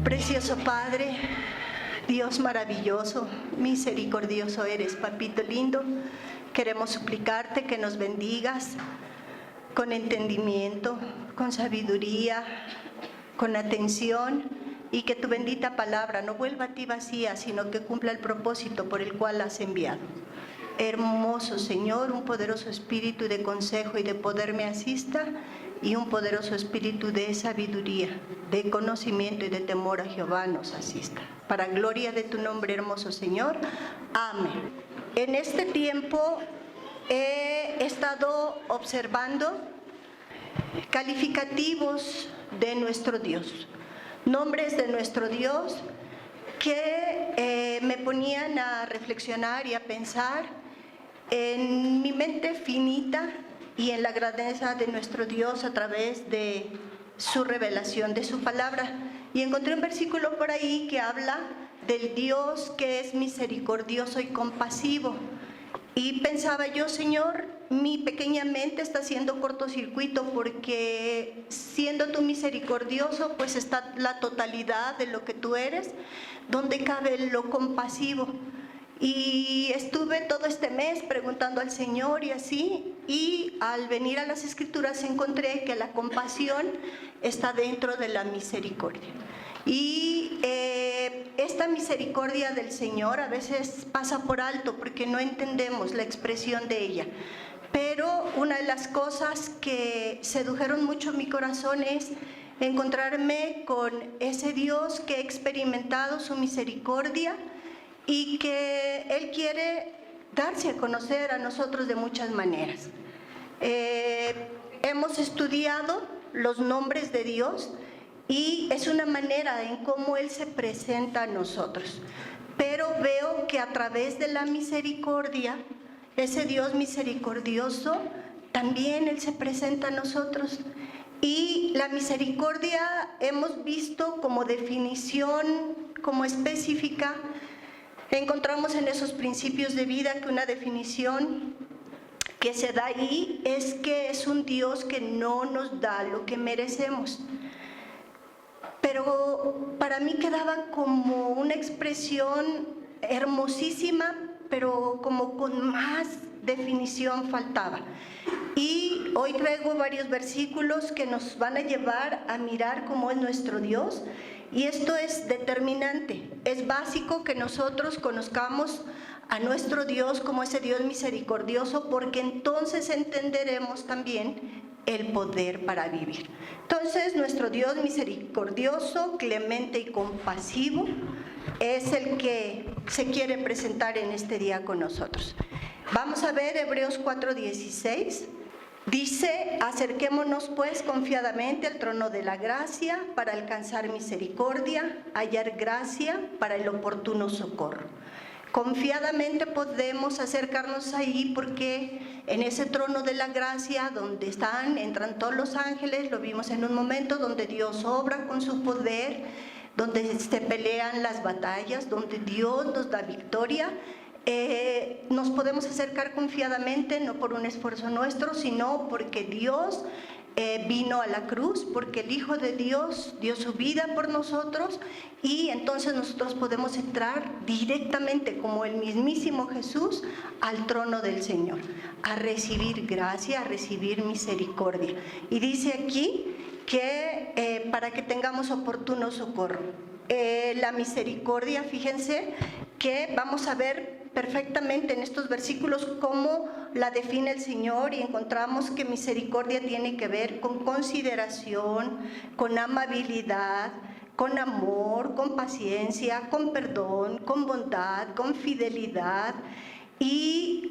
Precioso Padre, Dios maravilloso, misericordioso eres, papito lindo. Queremos suplicarte que nos bendigas con entendimiento, con sabiduría, con atención, y que tu bendita palabra no vuelva a ti vacía, sino que cumpla el propósito por el cual la has enviado. Hermoso Señor, un poderoso espíritu de consejo y de poder me asista, y un poderoso espíritu de sabiduría, de conocimiento y de temor a Jehová nos asista. Para gloria de tu nombre, hermoso Señor. Amén. En este tiempo he estado observando calificativos de nuestro Dios, nombres de nuestro Dios que me ponían a reflexionar y a pensar en mi mente finita y en la grandeza de nuestro Dios a través de su revelación, de su palabra. Y encontré un versículo por ahí que habla del Dios que es misericordioso y compasivo. Y pensaba yo, Señor, mi pequeña mente está haciendo cortocircuito, porque siendo tú misericordioso, pues está la totalidad de lo que tú eres, donde cabe lo compasivo. Y estuve todo este mes preguntando al Señor y así, y al venir a las Escrituras encontré que la compasión está dentro de la misericordia. Y esta misericordia del Señor a veces pasa por alto porque no entendemos la expresión de ella. Pero una de las cosas que sedujeron mucho mi corazón es encontrarme con ese Dios que ha experimentado su misericordia y que Él quiere darse a conocer a nosotros de muchas maneras. Hemos estudiado los nombres de Dios y es una manera en cómo Él se presenta a nosotros. Pero veo que a través de la misericordia, ese Dios misericordioso, también Él se presenta a nosotros. Y la misericordia hemos visto como definición, como específica. Encontramos en esos principios de vida que una definición que se da ahí es que es un Dios que no nos da lo que merecemos. Pero para mí quedaba como una expresión hermosísima, pero como con más definición faltaba. Y hoy traigo varios versículos que nos van a llevar a mirar cómo es nuestro Dios. Y esto es determinante, es básico que nosotros conozcamos a nuestro Dios como ese Dios misericordioso, porque entonces entenderemos también el poder para vivir. Entonces, nuestro Dios misericordioso, clemente y compasivo es el que se quiere presentar en este día con nosotros. Vamos a ver Hebreos 4:16. Dice: acerquémonos pues confiadamente al trono de la gracia para alcanzar misericordia, hallar gracia para el oportuno socorro. Confiadamente podemos acercarnos ahí porque en ese trono de la gracia donde entran todos los ángeles, lo vimos en un momento, donde Dios obra con su poder, donde se pelean las batallas, donde Dios nos da victoria. Nos podemos acercar confiadamente, no por un esfuerzo nuestro, sino porque Dios vino a la cruz, porque el Hijo de Dios dio su vida por nosotros, y entonces nosotros podemos entrar directamente como el mismísimo Jesús al trono del Señor, a recibir gracia, a recibir misericordia. Y dice aquí que para que tengamos oportuno socorro. La misericordia, fíjense que vamos a ver perfectamente en estos versículos cómo la define el Señor, y encontramos que misericordia tiene que ver con consideración, con amabilidad, con amor, con paciencia, con perdón, con bondad, con fidelidad. Y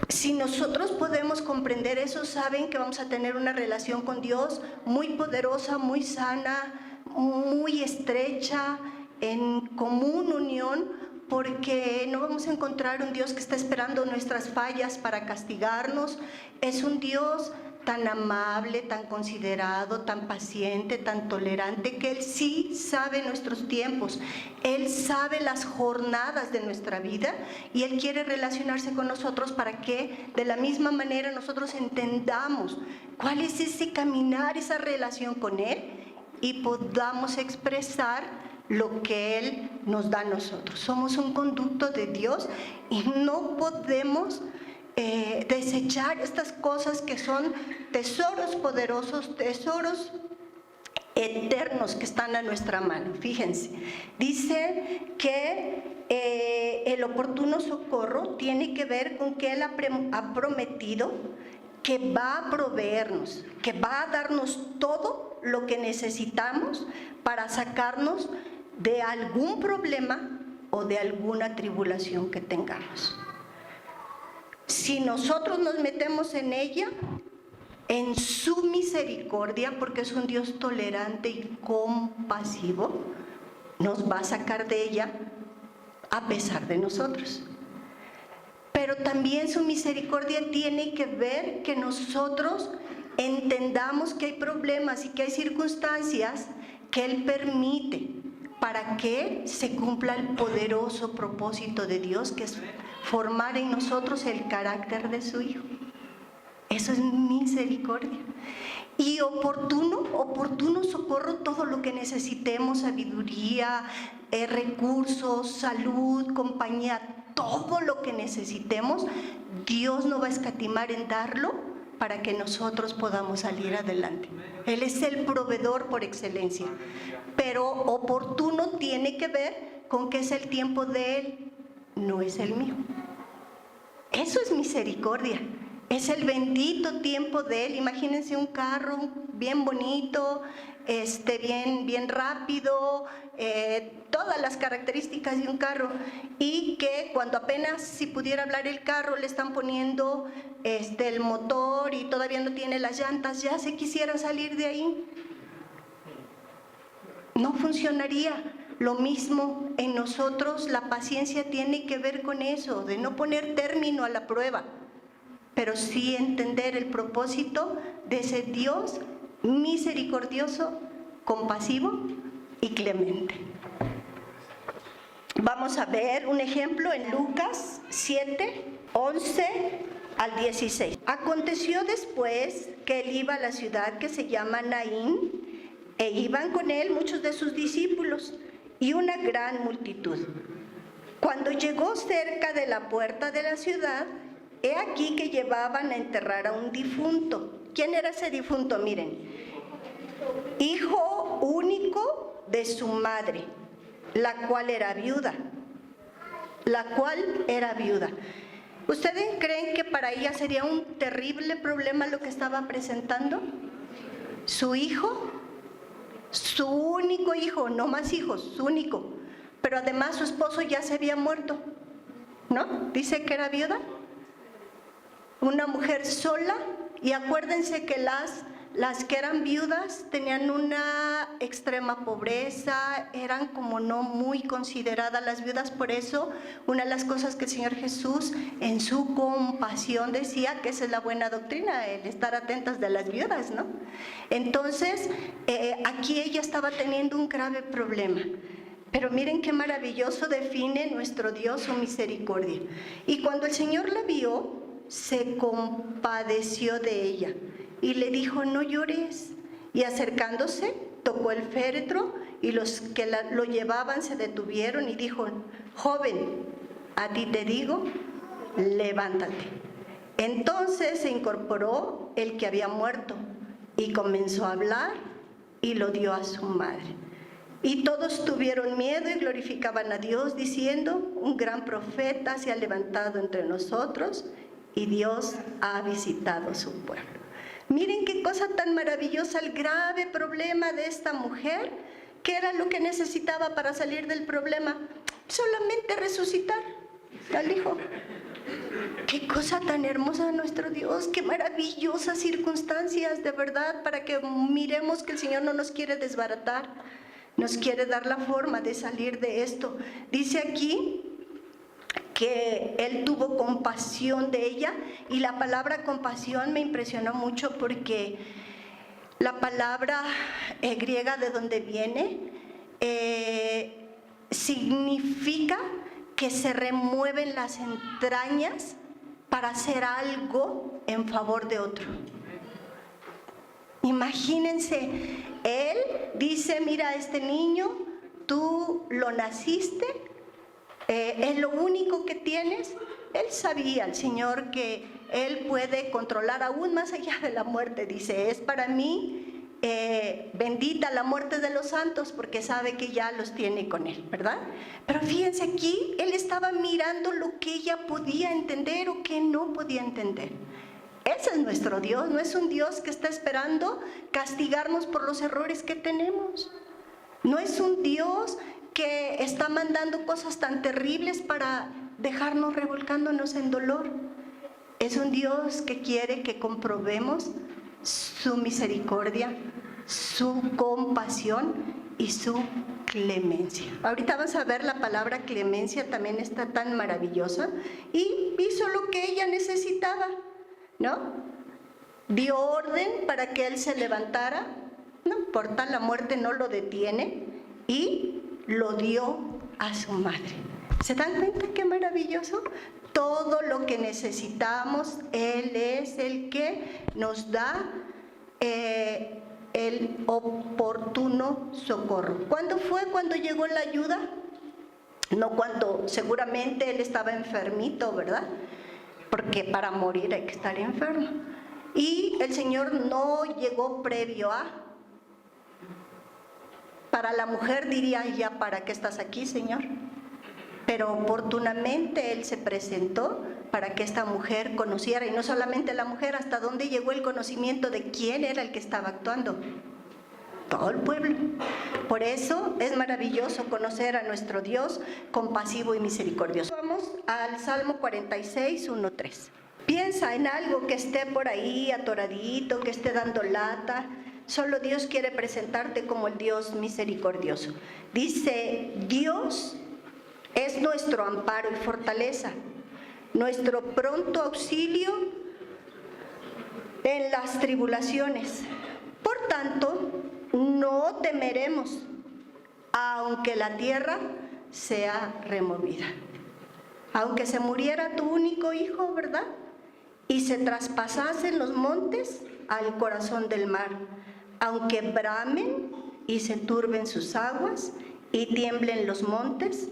si nosotros podemos comprender eso, saben que vamos a tener una relación con Dios muy poderosa, muy sana, muy estrecha, en común unión, porque no vamos a encontrar un Dios que está esperando nuestras fallas para castigarnos. Es un Dios tan amable, tan considerado, tan paciente, tan tolerante, que Él sí sabe nuestros tiempos, Él sabe las jornadas de nuestra vida, y Él quiere relacionarse con nosotros para que de la misma manera nosotros entendamos cuál es ese caminar, esa relación con Él, y podamos expresar lo que Él nos da a nosotros. Somos un conducto de Dios y no podemos desechar estas cosas que son tesoros poderosos, tesoros eternos que están a nuestra mano. Fíjense, dice que el oportuno socorro tiene que ver con que Él ha prometido que va a proveernos, que va a darnos todo lo que necesitamos para sacarnos de algún problema o de alguna tribulación que tengamos. Si nosotros nos metemos en ella, en su misericordia, porque es un Dios tolerante y compasivo, nos va a sacar de ella a pesar de nosotros. Pero también su misericordia tiene que ver que nosotros entendamos que hay problemas y que hay circunstancias que Él permite para que se cumpla el poderoso propósito de Dios, que es formar en nosotros el carácter de su Hijo. Eso es misericordia. Y oportuno socorro, todo lo que necesitemos, sabiduría, recursos, salud, compañía, todo lo que necesitemos, Dios no va a escatimar en darlo para que nosotros podamos salir adelante. Él es el proveedor por excelencia. Pero oportuno tiene que ver con que es el tiempo de Él, no es el mío. Eso es misericordia. Es el bendito tiempo de Él. Imagínense un carro bien bonito, bien rápido, todas las características de un carro, y que cuando apenas si pudiera hablar el carro le están poniendo el motor y todavía no tiene las llantas, ya se quisiera salir de ahí. No funcionaría. Lo mismo en nosotros, la paciencia tiene que ver con eso, de no poner término a la prueba, pero sí entender el propósito de ese Dios misericordioso, compasivo y clemente. Vamos a ver un ejemplo en Lucas 7, 11 al 16. Aconteció después que él iba a la ciudad que se llama Naín, e iban con él muchos de sus discípulos y una gran multitud. Cuando llegó cerca de la puerta de la ciudad, he aquí que llevaban a enterrar a un difunto. ¿Quién era ese difunto? Miren, hijo único de su madre, la cual era viuda. ¿Ustedes creen que para ella sería un terrible problema lo que estaba presentando? Su hijo, su único hijo, no más hijos, su único. Pero además su esposo ya se había muerto, ¿no? Dice que era viuda. Una mujer sola, y acuérdense que las que eran viudas tenían una extrema pobreza, eran como no muy consideradas las viudas. Por eso, una de las cosas que el Señor Jesús en su compasión decía que esa es la buena doctrina, el estar atentas de las viudas, ¿no? Entonces, aquí ella estaba teniendo un grave problema. Pero miren qué maravilloso define nuestro Dios su misericordia. Y cuando el Señor la vio, se compadeció de ella y le dijo: no llores. Y acercándose, tocó el féretro, y los que lo llevaban se detuvieron y dijo: joven, a ti te digo, levántate. Entonces se incorporó el que había muerto y comenzó a hablar y lo dio a su madre. Y todos tuvieron miedo y glorificaban a Dios, diciendo: un gran profeta se ha levantado entre nosotros y Dios ha visitado su pueblo. Miren qué cosa tan maravillosa, el grave problema de esta mujer. ¿Qué era lo que necesitaba para salir del problema? Solamente resucitar al hijo. Qué cosa tan hermosa nuestro Dios, qué maravillosas circunstancias, de verdad, para que miremos que el Señor no nos quiere desbaratar, nos quiere dar la forma de salir de esto. Dice aquí que Él tuvo compasión de ella, y la palabra compasión me impresionó mucho porque la palabra griega de donde viene significa que se remueven las entrañas para hacer algo en favor de otro. Imagínense, él dice, mira, este niño, tú lo naciste, es lo único que tienes. Él sabía, el Señor, que Él puede controlar aún más allá de la muerte. Dice, es para mí bendita la muerte de los santos, porque sabe que ya los tiene con Él, ¿verdad? Pero fíjense aquí, Él estaba mirando lo que ella podía entender o que no podía entender. Ese es nuestro Dios, no es un Dios que está esperando castigarnos por los errores que tenemos. No es un Dios que está mandando cosas tan terribles para dejarnos revolcándonos en dolor. Es un Dios que quiere que comprobemos su misericordia, su compasión y su clemencia. Ahorita vamos a ver la palabra clemencia, también está tan maravillosa, y hizo lo que ella necesitaba, ¿no? Dio orden para que él se levantara, no importa, la muerte no lo detiene, y lo dio a su madre. ¿Se dan cuenta qué maravilloso? Todo lo que necesitamos, Él es el que nos da el oportuno socorro. ¿Cuándo fue cuando llegó la ayuda? No cuando seguramente él estaba enfermito, ¿verdad? Porque para morir hay que estar enfermo. Y el Señor no llegó previo a. Para la mujer diría, ya, ¿para qué estás aquí, Señor? Pero oportunamente Él se presentó para que esta mujer conociera, y no solamente la mujer, hasta dónde llegó el conocimiento de quién era el que estaba actuando. Todo el pueblo. Por eso es maravilloso conocer a nuestro Dios compasivo y misericordioso. Vamos al Salmo 46, 1-3. Piensa en algo que esté por ahí atoradito, que esté dando lata. Solo Dios quiere presentarte como el Dios misericordioso. Dice, Dios es nuestro amparo y fortaleza, nuestro pronto auxilio en las tribulaciones. Por tanto, no temeremos, aunque la tierra sea removida. Aunque se muriera tu único hijo, ¿verdad? Y se traspasasen los montes al corazón del mar, aunque bramen y se turben sus aguas y tiemblen los montes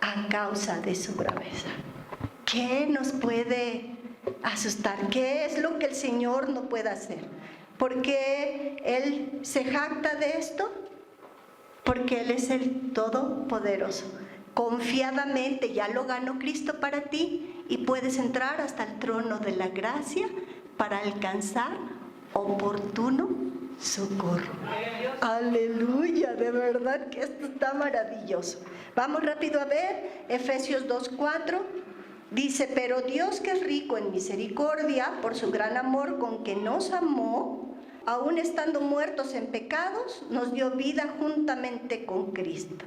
a causa de su braveza. ¿Qué nos puede asustar? ¿Qué es lo que el Señor no puede hacer? ¿Por qué Él se jacta de esto? Porque Él es el Todopoderoso. Confiadamente ya lo ganó Cristo para ti y puedes entrar hasta el trono de la gracia para alcanzar oportuno socorro. Aleluya, de verdad que esto está maravilloso. Vamos rápido a ver, Efesios 2:4, dice, pero Dios, que es rico en misericordia, por su gran amor con que nos amó, aun estando muertos en pecados, nos dio vida juntamente con Cristo.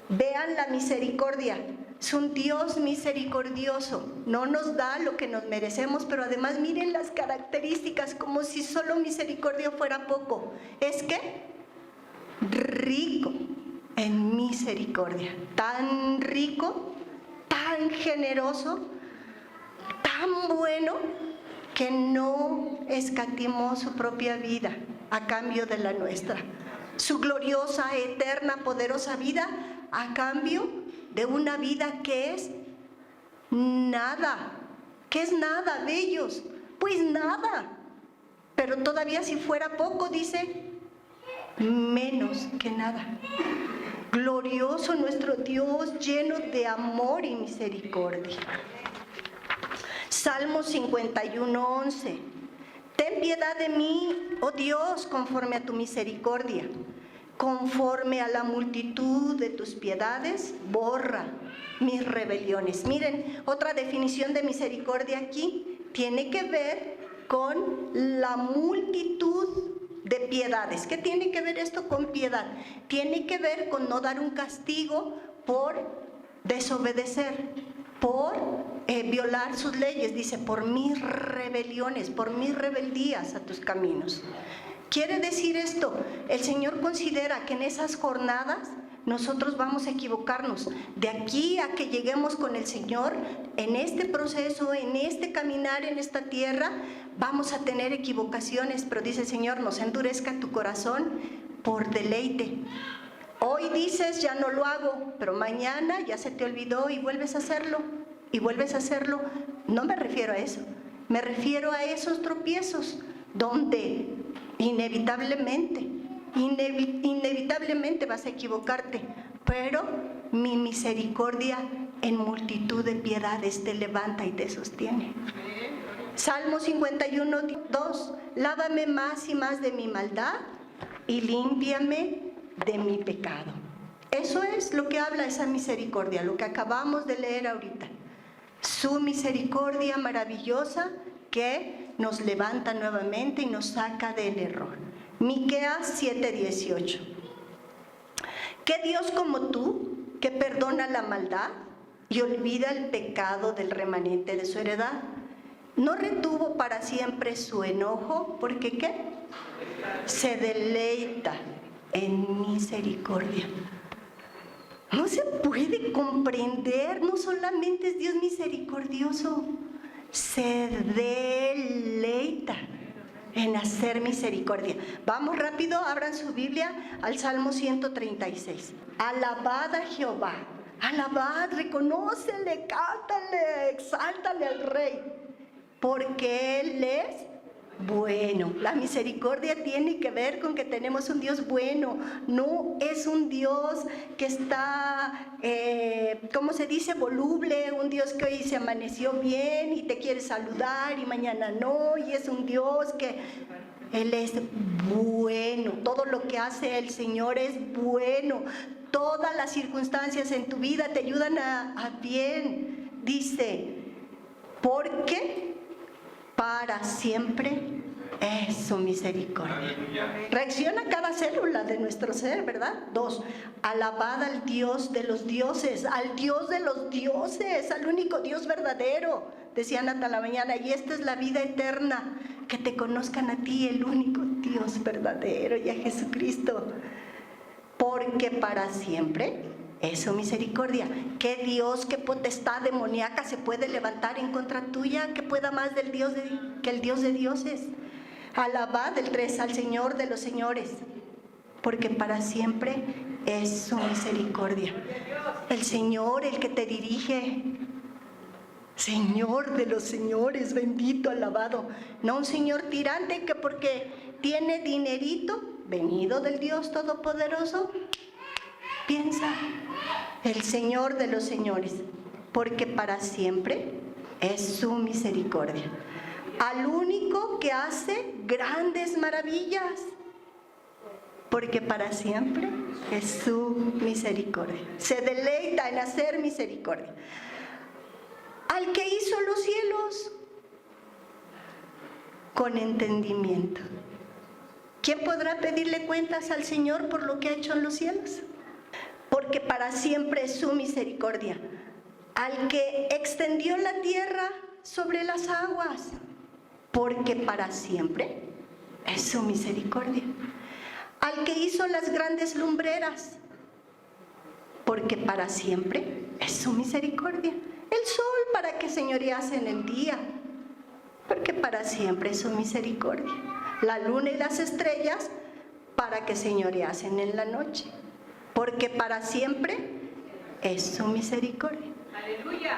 Vean la misericordia. Es un Dios misericordioso, no nos da lo que nos merecemos, pero además miren las características, como si solo misericordia fuera poco. Es que rico en misericordia, tan rico, tan generoso, tan bueno, que no escatimó su propia vida a cambio de la nuestra. Su gloriosa, eterna, poderosa vida a cambio de una vida que es nada. ¿Qué es nada, bellos? Pues nada. Pero todavía si fuera poco, dice, menos que nada. Glorioso nuestro Dios, lleno de amor y misericordia. Salmo 51:11. Ten piedad de mí, oh Dios, conforme a tu misericordia. Conforme a la multitud de tus piedades, borra mis rebeliones. Miren, otra definición de misericordia aquí tiene que ver con la multitud de piedades. ¿Qué tiene que ver esto con piedad? Tiene que ver con no dar un castigo por desobedecer, por violar sus leyes. Dice, por mis rebeliones, por mis rebeldías a tus caminos. Quiere decir esto, el Señor considera que en esas jornadas nosotros vamos a equivocarnos. De aquí a que lleguemos con el Señor, en este proceso, en este caminar en esta tierra, vamos a tener equivocaciones, pero dice el Señor, no se endurezca tu corazón por deleite. Hoy dices, ya no lo hago, pero mañana ya se te olvidó y vuelves a hacerlo, y vuelves a hacerlo. No me refiero a eso, me refiero a esos tropiezos donde inevitablemente vas a equivocarte, pero mi misericordia en multitud de piedades te levanta y te sostiene. Salmo 51, 2, lávame más y más de mi maldad y límpiame de mi pecado. Eso es lo que habla esa misericordia, lo que acabamos de leer ahorita. Su misericordia maravillosa que nos levanta nuevamente y nos saca del error. Miqueas 7:18. ¿Qué Dios como tú, que perdona la maldad y olvida el pecado del remanente de su heredad? No retuvo para siempre su enojo, porque ¿qué? Se deleita en misericordia. No se puede comprender, no solamente es Dios misericordioso, se deleita en hacer misericordia. Vamos rápido, abran su Biblia al Salmo 136. Alabad a Jehová, alabad, reconócele, cántale, exáltale al Rey, porque Él es bueno. La misericordia tiene que ver con que tenemos un Dios bueno, no es un Dios que está, ¿cómo se dice? Voluble, un Dios que hoy se amaneció bien y te quiere saludar y mañana no, y es un Dios que Él es bueno, todo lo que hace el Señor es bueno, todas las circunstancias en tu vida te ayudan a bien, dice, porque para siempre es su misericordia. Reacciona cada célula de nuestro ser, ¿verdad? 2, alabad al Dios de los dioses, al Dios de los dioses, al único Dios verdadero. Decían hasta la mañana, y esta es la vida eterna, que te conozcan a ti, el único Dios verdadero, y a Jesucristo. Porque para siempre es su misericordia. ¿Qué Dios, qué potestad demoníaca se puede levantar en contra tuya que pueda más que el Dios de dioses? Alabad, el 3, al Señor de los señores, porque para siempre es su misericordia. El Señor, el que te dirige, Señor de los señores, bendito, alabado. No un Señor tirante que porque tiene dinerito, venido del Dios Todopoderoso, piensa, el Señor de los señores, porque para siempre es su misericordia. Al único que hace grandes maravillas, porque para siempre es su misericordia. Se deleita en hacer misericordia. Al que hizo los cielos con entendimiento. ¿Quién podrá pedirle cuentas al Señor por lo que ha hecho en los cielos? Porque para siempre es su misericordia. Al que extendió la tierra sobre las aguas, porque para siempre es su misericordia. Al que hizo las grandes lumbreras, porque para siempre es su misericordia. El sol para que señorease en el día, porque para siempre es su misericordia. La luna y las estrellas para que señoreasen en la noche, porque para siempre es su misericordia. ¡Aleluya!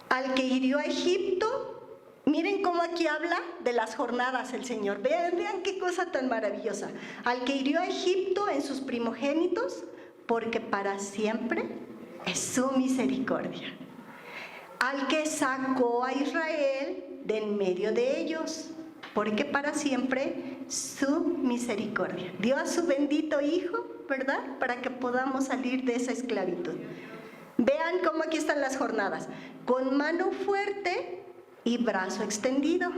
Al que hirió a Egipto, miren cómo aquí habla de las jornadas el Señor. Vean qué cosa tan maravillosa. Al que hirió a Egipto en sus primogénitos, porque para siempre es su misericordia. Al que sacó a Israel de en medio de ellos, porque para siempre su misericordia. Dio a su bendito Hijo, ¿verdad? Para que podamos salir de esa esclavitud. Vean cómo aquí están las jornadas. Con mano fuerte y brazo extendido.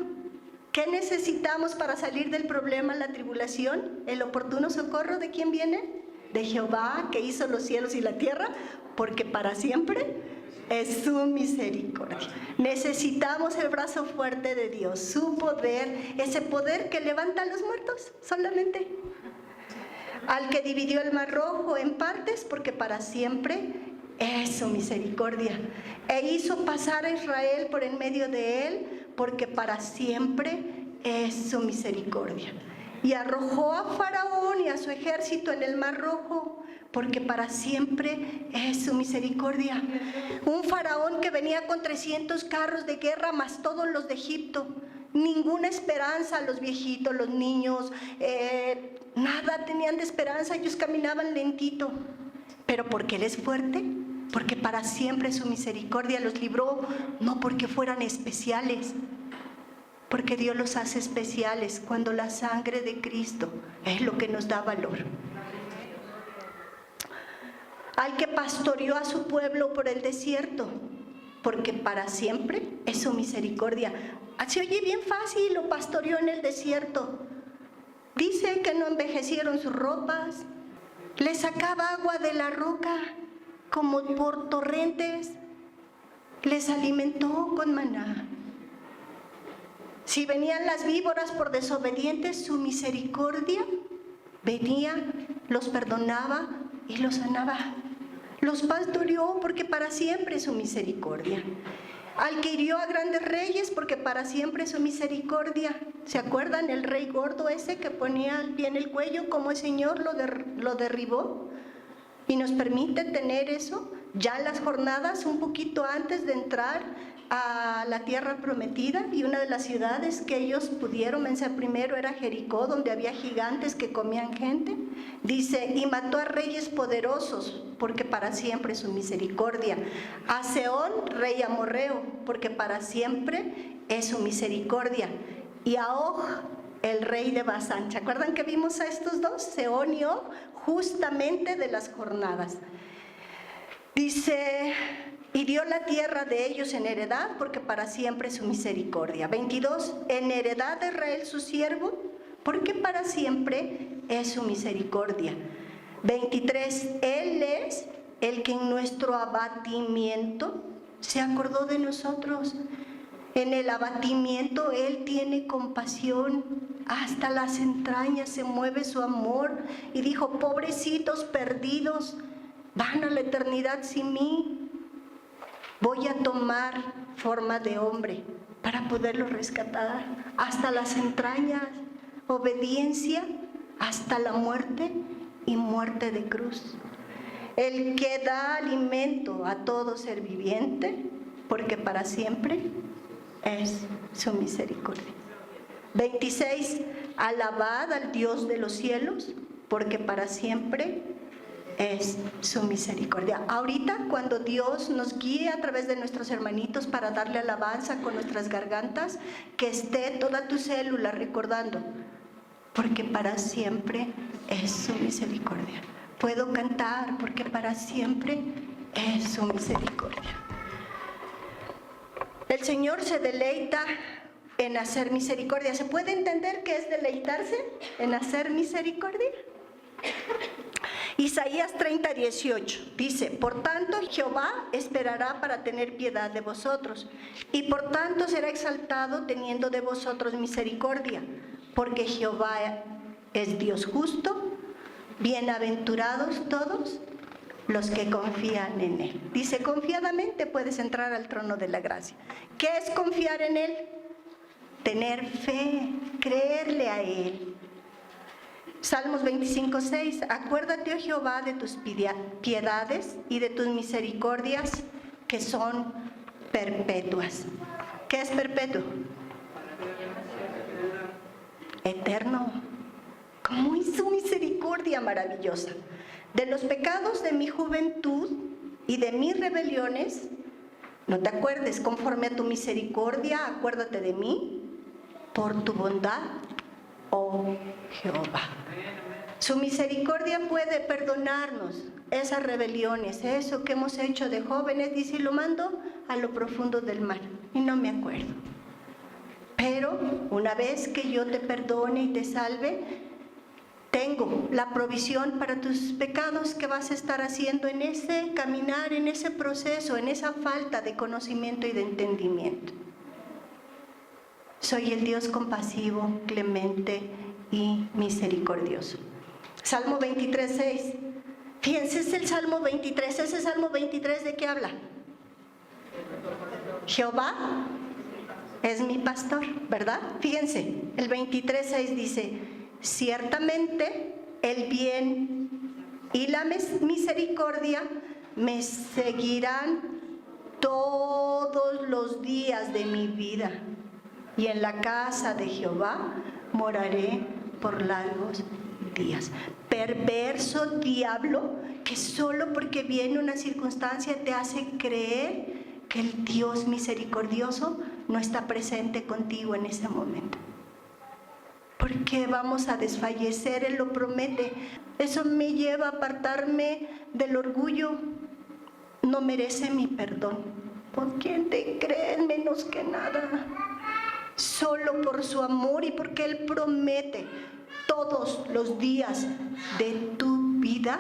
¿Qué necesitamos para salir del problema, la tribulación? ¿El oportuno socorro de quién viene? De Jehová, que hizo los cielos y la tierra, porque para siempre es su misericordia. Necesitamos el brazo fuerte de Dios, su poder, ese poder que levanta a los muertos solamente. Al que dividió el mar rojo en partes, porque para siempre es su misericordia. E hizo pasar a Israel por en medio de él, porque para siempre es su misericordia. Y arrojó a Faraón y a su ejército en el mar rojo, porque para siempre es su misericordia. Un Faraón que venía con 300 carros de guerra, más todos los de Egipto. Ninguna esperanza, los viejitos, los niños, nada tenían de esperanza, ellos caminaban lentito. Pero porque Él es fuerte, porque para siempre su misericordia los libró, no porque fueran especiales, porque Dios los hace especiales cuando la sangre de Cristo es lo que nos da valor. Al que pastoreó a su pueblo por el desierto, porque para siempre es su misericordia. Se oye bien fácil, lo pastoreó en el desierto. Dice que no envejecieron sus ropas, le sacaba agua de la roca como por torrentes, les alimentó con maná. Si venían las víboras por desobedientes, su misericordia venía, los perdonaba y los sanaba. Los pastoreó porque para siempre es su misericordia. Al que hirió a grandes reyes, porque para siempre es su misericordia. ¿Se acuerdan el rey gordo ese que ponía bien el cuello, como el Señor lo derribó? Y nos permite tener eso ya en las jornadas, un poquito antes de entrar a la tierra prometida. Y una de las ciudades que ellos pudieron vencer primero era Jericó, donde había gigantes que comían gente. Dice, y mató a reyes poderosos, porque para siempre es su misericordia. A Sehón, rey amorreo, porque para siempre es su misericordia. Y a Og, el rey de Basán. ¿Se acuerdan que vimos a estos dos, Sehón y Og, justamente de las jornadas? Dice, y dio la tierra de ellos en heredad, porque para siempre es su misericordia. 22, en heredad de Israel su siervo, porque para siempre es su misericordia. 23, Él es el que en nuestro abatimiento se acordó de nosotros. En el abatimiento Él tiene compasión, hasta las entrañas se mueve su amor. Y dijo, pobrecitos perdidos, van a la eternidad sin mí. Voy a tomar forma de hombre para poderlos rescatar. Hasta las entrañas, obediencia hasta la muerte y muerte de cruz. El que da alimento a todo ser viviente, porque para siempre es su misericordia. 26, alabad al Dios de los cielos, porque para siempre es su misericordia. Ahorita, cuando Dios nos guíe a través de nuestros hermanitos para darle alabanza con nuestras gargantas, que esté toda tu célula recordando, porque para siempre es su misericordia. Puedo cantar porque para siempre es su misericordia. El Señor se deleita en hacer misericordia. ¿Se puede entender qué es deleitarse en hacer misericordia? Isaías 30:18 dice, por tanto Jehová esperará para tener piedad de vosotros, y por tanto será exaltado teniendo de vosotros misericordia, porque Jehová es Dios justo, bienaventurados todos los que confían en Él. Dice, confiadamente puedes entrar al trono de la gracia. ¿Qué es confiar en Él? Tener fe, creerle a Él. Salmos 25:6, acuérdate, oh Jehová, de tus piedades y de tus misericordias que son perpetuas. ¿Qué es perpetuo? Eterno. Como es su misericordia maravillosa. De los pecados de mi juventud y de mis rebeliones, no te acuerdes, conforme a tu misericordia, acuérdate de mí, por tu bondad, oh Jehová. Su misericordia puede perdonarnos esas rebeliones, eso que hemos hecho de jóvenes, dice, lo mando a lo profundo del mar, y no me acuerdo. Pero una vez que yo te perdone y te salve, tengo la provisión para tus pecados que vas a estar haciendo en ese caminar, en ese proceso, en esa falta de conocimiento y de entendimiento. Soy el Dios compasivo, clemente y misericordioso. Salmo 23:6. Fíjense, es el Salmo 23. ¿Ese Salmo 23 de qué habla? Jehová es mi pastor, ¿verdad? Fíjense, el 23:6 dice: ciertamente el bien y la misericordia me seguirán todos los días de mi vida, y en la casa de Jehová moraré por largos días. Perverso diablo, que solo porque viene una circunstancia te hace creer que el Dios misericordioso no está presente contigo en ese momento. Porque vamos a desfallecer, Él lo promete. Eso me lleva a apartarme del orgullo. No merece mi perdón. ¿Por quién te creen menos que nada? Solo por su amor y porque Él promete todos los días de tu vida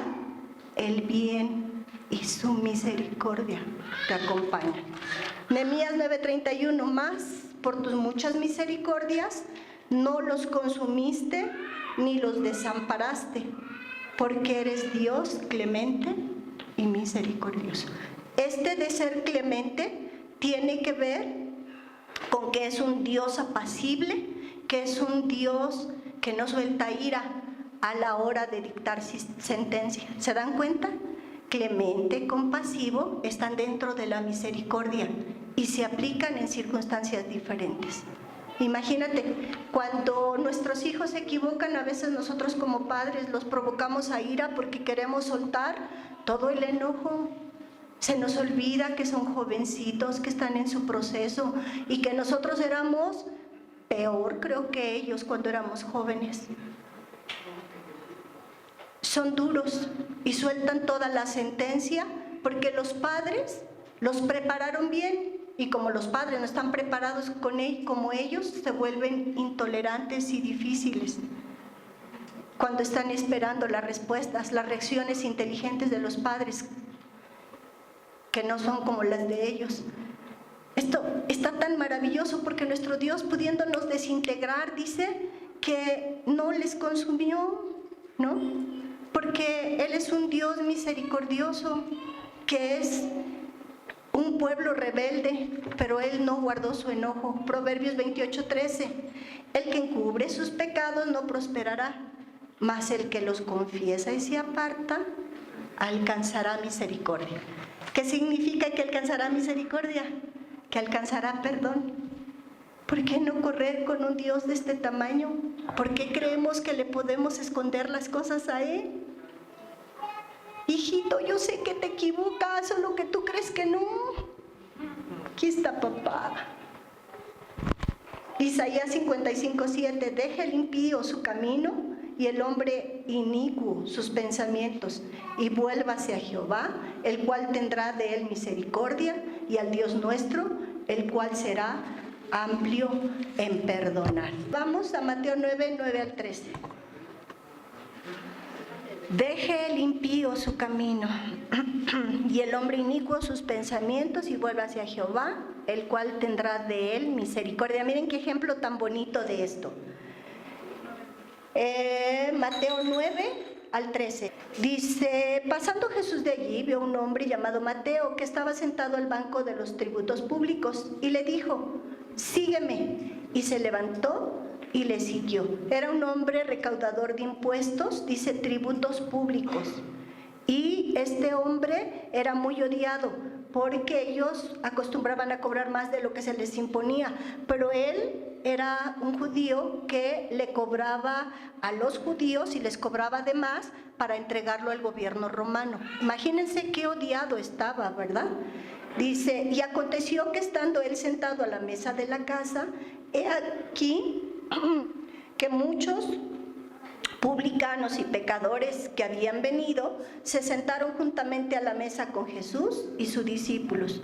el bien y su misericordia te acompañan. Nehemías 9:31, más por tus muchas misericordias no los consumiste ni los desamparaste, porque eres Dios clemente y misericordioso. Este de ser clemente tiene que ver con que es un Dios apacible, que es un Dios que no suelta ira a la hora de dictar sentencia. ¿Se dan cuenta? Clemente, compasivo, están dentro de la misericordia y se aplican en circunstancias diferentes. Imagínate, cuando nuestros hijos se equivocan, a veces nosotros como padres los provocamos a ira porque queremos soltar todo el enojo. Se nos olvida que son jovencitos, que están en su proceso y que nosotros éramos peor, creo que ellos, cuando éramos jóvenes. Son duros y sueltan toda la sentencia porque los padres los prepararon bien, y como los padres no están preparados como ellos, se vuelven intolerantes y difíciles cuando están esperando las respuestas, las reacciones inteligentes de los padres, que no son como las de ellos. Esto está tan maravilloso porque nuestro Dios, pudiéndonos desintegrar, dice que no les consumió, ¿no? Porque Él es un Dios misericordioso, que es un pueblo rebelde, pero Él no guardó su enojo. Proverbios 28:13. El que encubre sus pecados no prosperará, mas el que los confiesa y se aparta alcanzará misericordia. ¿Qué significa que alcanzará misericordia? Que alcanzará perdón. ¿Por qué no correr con un Dios de este tamaño? ¿Por qué creemos que le podemos esconder las cosas a Él? Hijito, yo sé que te equivocas, solo que tú crees que no. Aquí está papá. Isaías 55:7. Deja el impío su camino y el hombre inicuo sus pensamientos, y vuélvase a Jehová, el cual tendrá de él misericordia, y al Dios nuestro, el cual será amplio en perdonar. Vamos a Mateo 9:9-13. Deje el impío su camino y el hombre inicuo sus pensamientos, y vuelva hacia Jehová, el cual tendrá de él misericordia. Miren qué ejemplo tan bonito de esto. Mateo 9:13. Dice: pasando Jesús de allí, vio a un hombre llamado Mateo, que estaba sentado al banco de los tributos públicos, y le dijo: sígueme. Y se levantó y le siguió. Era un hombre recaudador de impuestos, dice tributos públicos. Y este hombre era muy odiado, porque ellos acostumbraban a cobrar más de lo que se les imponía. Pero él era un judío que le cobraba a los judíos y les cobraba de más para entregarlo al gobierno romano. Imagínense qué odiado estaba, ¿verdad? Dice: y aconteció que estando él sentado a la mesa de la casa, he aquí que muchos publicanos y pecadores que habían venido se sentaron juntamente a la mesa con Jesús y sus discípulos.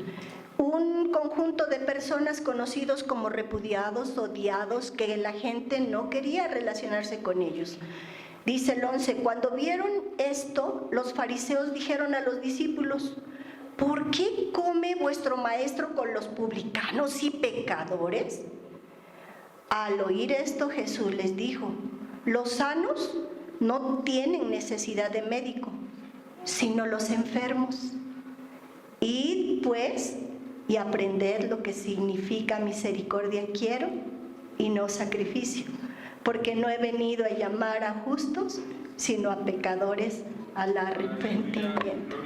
Un conjunto de personas conocidos como repudiados, odiados, que la gente no quería relacionarse con ellos. Dice el 11: cuando vieron esto, los fariseos dijeron a los discípulos: ¿por qué come vuestro maestro con los publicanos y pecadores? Al oír esto, Jesús les dijo: los sanos no tienen necesidad de médico, sino los enfermos. Id pues y aprended lo que significa misericordia quiero y no sacrificio, porque no he venido a llamar a justos, sino a pecadores al arrepentimiento.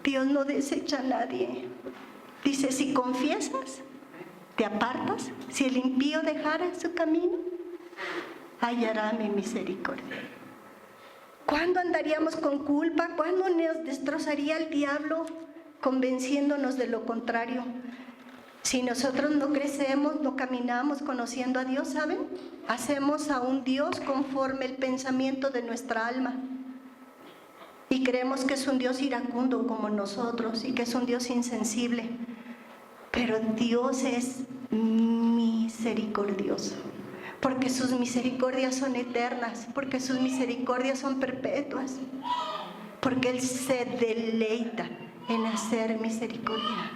Dios no desecha a nadie. Dice, si confiesas, te apartas, si el impío dejara su camino, hallará mi misericordia. ¿Cuándo andaríamos con culpa? ¿Cuándo nos destrozaría el diablo convenciéndonos de lo contrario? Si nosotros no crecemos, no caminamos conociendo a Dios, ¿saben? Hacemos a un Dios conforme el pensamiento de nuestra alma. Y creemos que es un Dios iracundo como nosotros y que es un Dios insensible. Pero Dios es misericordioso, porque sus misericordias son eternas, porque sus misericordias son perpetuas, porque Él se deleita en hacer misericordia.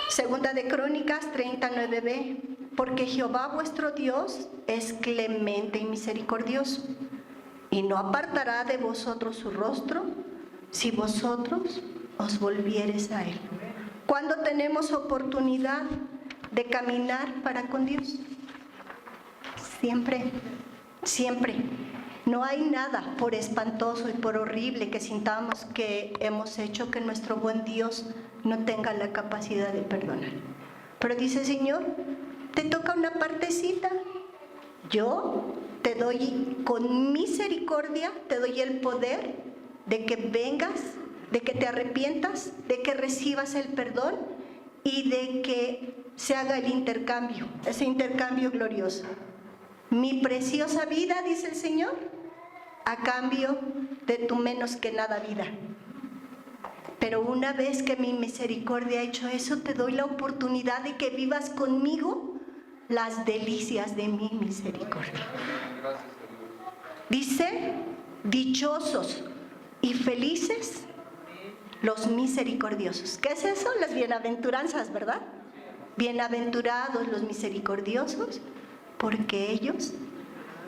Segunda de Crónicas 39b, porque Jehová vuestro Dios es clemente y misericordioso, y no apartará de vosotros su rostro, si vosotros os volviereis a Él. ¿Cuándo tenemos oportunidad de caminar para con Dios? Siempre, siempre. No hay nada por espantoso y por horrible que sintamos que hemos hecho que nuestro buen Dios no tenga la capacidad de perdonar. Pero dice, Señor, te toca una partecita. Yo te doy con misericordia, te doy el poder de que vengas, de que te arrepientas, de que recibas el perdón y de que se haga el intercambio, ese intercambio glorioso. Mi preciosa vida, dice el Señor, a cambio de tu menos que nada vida. Pero una vez que mi misericordia ha hecho eso, te doy la oportunidad de que vivas conmigo las delicias de mi misericordia. Dice, dichosos y felices los misericordiosos. ¿Qué es eso? Las bienaventuranzas, ¿verdad? Bienaventurados los misericordiosos, porque ellos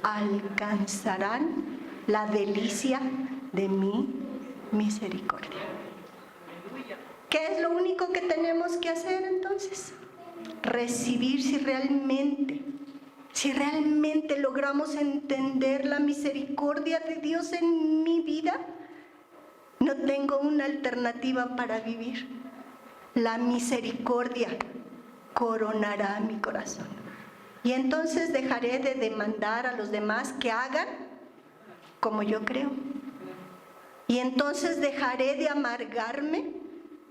alcanzarán la delicia de mi misericordia. ¿Qué es lo único que tenemos que hacer entonces? Recibir si realmente logramos entender la misericordia de Dios en mi vida. No tengo una alternativa para vivir. La misericordia coronará mi corazón. Y entonces dejaré de demandar a los demás que hagan como yo creo. Y entonces dejaré de amargarme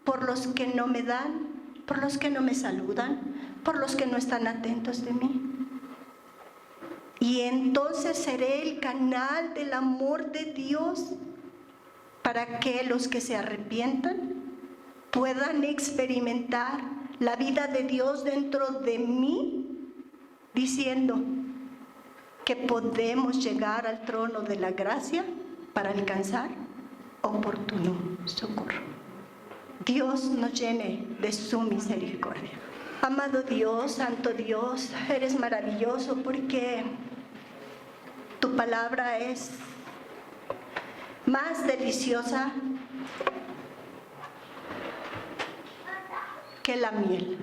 por los que no me dan, por los que no me saludan, por los que no están atentos de mí. Y entonces seré el canal del amor de Dios para que los que se arrepientan puedan experimentar la vida de Dios dentro de mí, diciendo que podemos llegar al trono de la gracia para alcanzar oportuno socorro. Dios nos llene de su misericordia. Amado Dios, Santo Dios, eres maravilloso porque tu palabra es más deliciosa que la miel,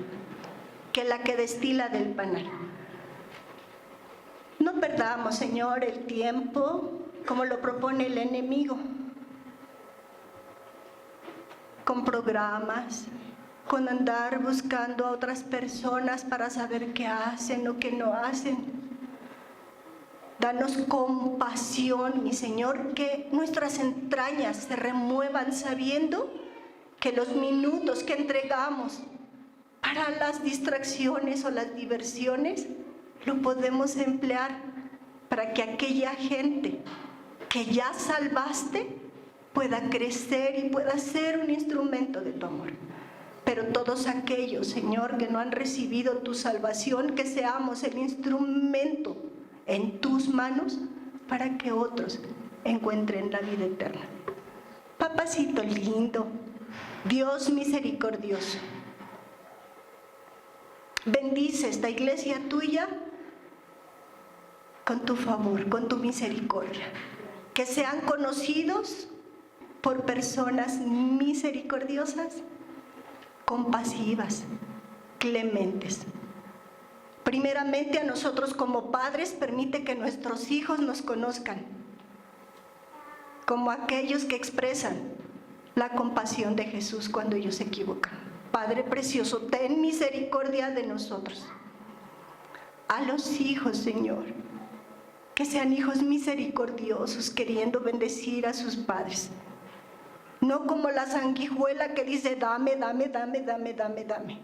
que la que destila del panal. No perdamos, Señor, el tiempo como lo propone el enemigo, con programas, con andar buscando a otras personas para saber qué hacen o qué no hacen. Danos compasión, mi Señor, que nuestras entrañas se remuevan sabiendo que los minutos que entregamos para las distracciones o las diversiones lo podemos emplear para que aquella gente que ya salvaste pueda crecer y pueda ser un instrumento de tu amor. Pero todos aquellos, Señor, que no han recibido tu salvación, que seamos el instrumento en tus manos para que otros encuentren la vida eterna. Papacito lindo, Dios misericordioso, bendice esta iglesia tuya con tu favor, con tu misericordia. Que sean conocidos por personas misericordiosas, compasivas, clementes. Primeramente a nosotros como padres, permite que nuestros hijos nos conozcan como aquellos que expresan la compasión de Jesús cuando ellos se equivocan. Padre precioso, ten misericordia de nosotros. A los hijos, Señor, que sean hijos misericordiosos, queriendo bendecir a sus padres. No como la sanguijuela que dice, dame, dame, dame, dame, dame, dame.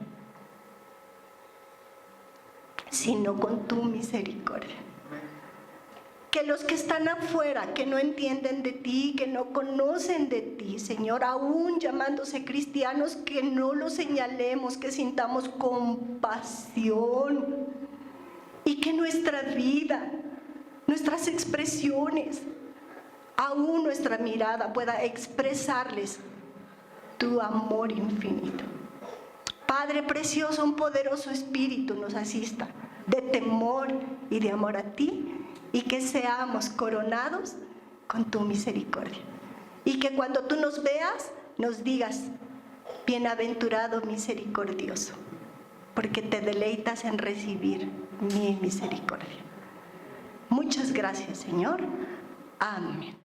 Sino con tu misericordia. Que los que están afuera, que no entienden de ti, que no conocen de ti, Señor, aún llamándose cristianos, que no los señalemos, que sintamos compasión y que nuestra vida, nuestras expresiones, aún nuestra mirada pueda expresarles tu amor infinito. Padre precioso, un poderoso espíritu nos asista de temor y de amor a ti, y que seamos coronados con tu misericordia. Y que cuando tú nos veas, nos digas, bienaventurado misericordioso, porque te deleitas en recibir mi misericordia. Muchas gracias, Señor. Amén.